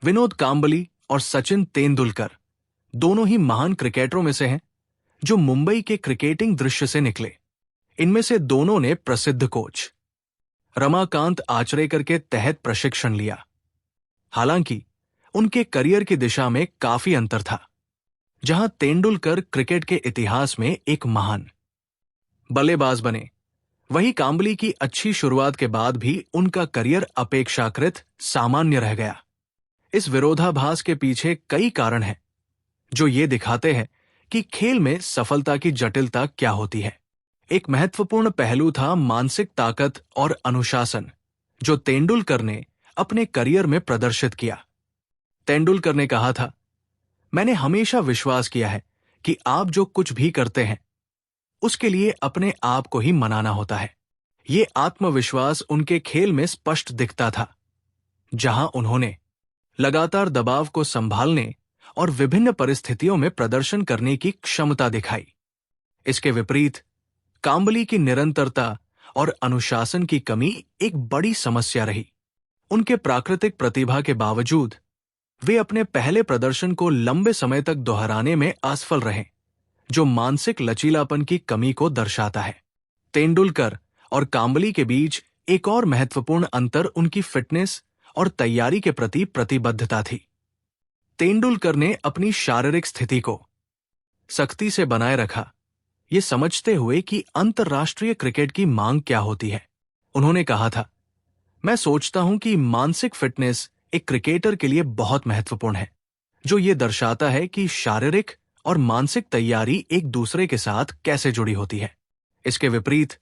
विनोद कांबली और सचिन तेंदुलकर दोनों ही महान क्रिकेटरों में से हैं जो मुंबई के क्रिकेटिंग दृश्य से निकले। इनमें से दोनों ने प्रसिद्ध कोच रमाकांत आचरेकर के तहत प्रशिक्षण लिया। हालांकि उनके करियर की दिशा में काफी अंतर था। जहां तेंदुलकर क्रिकेट के इतिहास में एक महान बल्लेबाज बने, वहीं कांबली की अच्छी शुरुआत के बाद भी उनका करियर अपेक्षाकृत सामान्य रह गया। इस विरोधाभास के पीछे कई कारण हैं जो ये दिखाते हैं कि खेल में सफलता की जटिलता क्या होती है। एक महत्वपूर्ण पहलू था मानसिक ताकत और अनुशासन, जो तेंदुलकर ने अपने करियर में प्रदर्शित किया। तेंदुलकर ने कहा था, मैंने हमेशा विश्वास किया है कि आप जो कुछ भी करते हैं उसके लिए अपने आप को ही मनाना होता है। ये आत्मविश्वास उनके खेल में स्पष्ट दिखता था, जहां उन्होंने लगातार दबाव को संभालने और विभिन्न परिस्थितियों में प्रदर्शन करने की क्षमता दिखाई। इसके विपरीत कांबली की निरंतरता और अनुशासन की कमी एक बड़ी समस्या रही। उनके प्राकृतिक प्रतिभा के बावजूद वे अपने पहले प्रदर्शन को लंबे समय तक दोहराने में असफल रहे, जो मानसिक लचीलापन की कमी को दर्शाता है। तेंदुलकर और कांबली के बीच एक और महत्वपूर्ण अंतर उनकी फिटनेस और तैयारी के प्रति प्रतिबद्धता थी। तेंदुलकर ने अपनी शारीरिक स्थिति को सख्ती से बनाए रखा, ये समझते हुए कि अंतर्राष्ट्रीय क्रिकेट की मांग क्या होती है। उन्होंने कहा था, मैं सोचता हूं कि मानसिक फिटनेस एक क्रिकेटर के लिए बहुत महत्वपूर्ण है, जो ये दर्शाता है कि शारीरिक और मानसिक तैयारी एक दूसरे के साथ कैसे जुड़ी होती है। इसके विपरीत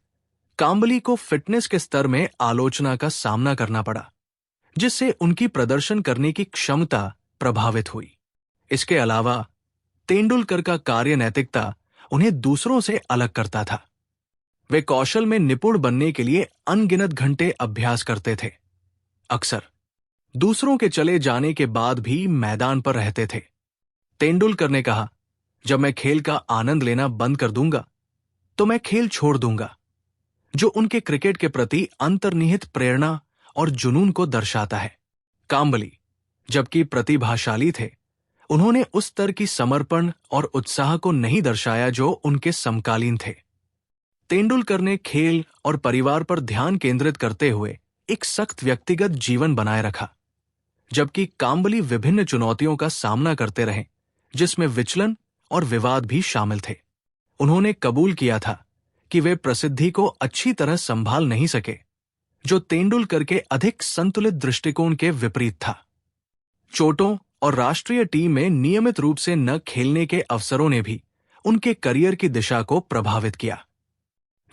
कांबली को फिटनेस के स्तर में आलोचना का सामना करना पड़ा, जिससे उनकी प्रदर्शन करने की क्षमता प्रभावित हुई। इसके अलावा तेंदुलकर का कार्य नैतिकता उन्हें दूसरों से अलग करता था। वे कौशल में निपुण बनने के लिए अनगिनत घंटे अभ्यास करते थे, अक्सर दूसरों के चले जाने के बाद भी मैदान पर रहते थे। तेंदुलकर ने कहा, जब मैं खेल का आनंद लेना बंद कर दूंगा तो मैं खेल छोड़ दूंगा, जो उनके क्रिकेट के प्रति अंतर्निहित प्रेरणा और जुनून को दर्शाता है। कांबली जबकि प्रतिभाशाली थे, उन्होंने उस स्तर की समर्पण और उत्साह को नहीं दर्शाया जो उनके समकालीन थे। तेंदुलकर ने खेल और परिवार पर ध्यान केंद्रित करते हुए एक सख्त व्यक्तिगत जीवन बनाए रखा, जबकि कांबली विभिन्न चुनौतियों का सामना करते रहे, जिसमें विचलन और विवाद भी शामिल थे। उन्होंने कबूल किया था कि वे प्रसिद्धि को अच्छी तरह संभाल नहीं सके, जो तेंदुलकर के अधिक संतुलित दृष्टिकोण के विपरीत था। चोटों और राष्ट्रीय टीम में नियमित रूप से न खेलने के अवसरों ने भी उनके करियर की दिशा को प्रभावित किया,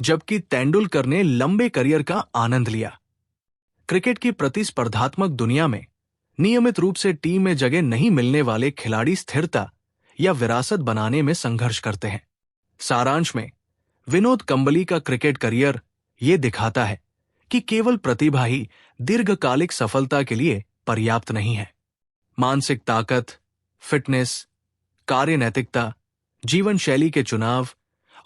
जबकि तेंदुलकर ने लंबे करियर का आनंद लिया। क्रिकेट की प्रतिस्पर्धात्मक दुनिया में नियमित रूप से टीम में जगह नहीं मिलने वाले खिलाड़ी स्थिरता या विरासत बनाने में संघर्ष करते हैं। सारांश में विनोद कांबली का क्रिकेट करियर ये दिखाता है कि केवल प्रतिभा ही दीर्घकालिक सफलता के लिए पर्याप्त नहीं है। मानसिक ताकत, फिटनेस, कार्य नैतिकता, जीवन शैली के चुनाव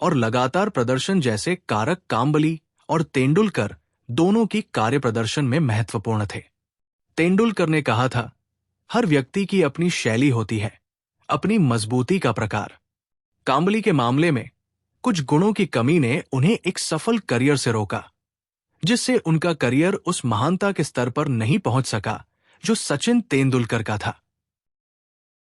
और लगातार प्रदर्शन जैसे कारक कांबली और तेंदुलकर दोनों की कार्य प्रदर्शन में महत्वपूर्ण थे। तेंदुलकर ने कहा था, हर व्यक्ति की अपनी शैली होती है, अपनी मजबूती का प्रकार। कांबली के मामले में कुछ गुणों की कमी ने उन्हें एक सफल करियर से रोका, जिससे उनका करियर उस महानता के स्तर पर नहीं पहुंच सका जो सचिन तेंदुलकर का था।